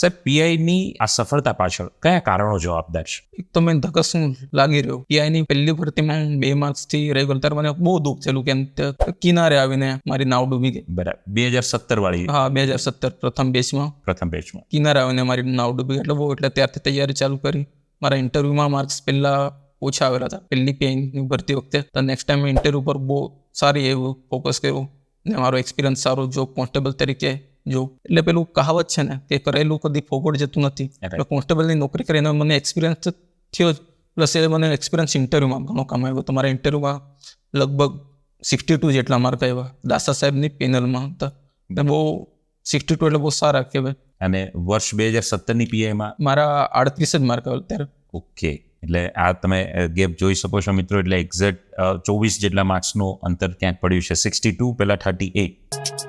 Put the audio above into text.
સાહેબ, પીઆઈની આ સફળતા પાછળ કયા કારણો જવાબદાર છે? એક તો મેં ધકસું લાગી રહ્યો પીઆઈની પહેલી ભરતીમાં 2 માર્ક્સથી રહી ગયો ત્યારે મને બહુ દુઃખ થયેલું કેમ કે કિનારે આવીને મારી નાવ ડૂબી ગઈ. બરાબર. 2017 વાળી હા, 2017 પ્રથમ બેચમાં કિનારે આવીને મારી નાવ ડૂબી ગઈ. એટલે ત્યારથી તૈયારી ચાલુ કરી. મારા ઇન્ટરવ્યુમાં માર્ક્સ પહેલા ઓછા આવેલા હતા પહેલી પીઆઈની ભરતી વખતે. તો નેક્સ્ટ ટાઈમ ઇન્ટરવ્યુ પર બહુ સારી એવું ફોકસ કર્યું ને મારો એક્સપિરિયન્સ સારો જોબ કોન્સ્ટેબલ તરીકે જોબ. એટલે પેલું કહાવત છે ને કે કરેલું કદી ફોગટ જતું નથી. એટલે કોન્સ્ટેબલની નોકરી કરીને મને એક્સપિરિયન્સ થયો જ. પ્લસ એ મને એક્સપિરિયન્સ ઇન્ટરવ્યુમાં ઘણો કામ આવ્યો. તો મારા ઇન્ટરવ્યુમાં લગભગ 62 જેટલા માર્ક આવ્યા દાસા સાહેબની પેનલમાં હતા. બહુ 62 એટલે બહુ સારા કહેવાય. અને વર્ષ 2017ની પીઆઈમાં મારા 38 જ માર્ક આવ્યા ત્યારે. ઓકે. એટલે આ તમે ગેપ જોઈ શકો છો મિત્રો. એટલે એક્ઝેક્ટ 24 જેટલા માર્ક્સનું અંતર ક્યાંક પડ્યું છે. 62 પહેલાં 38.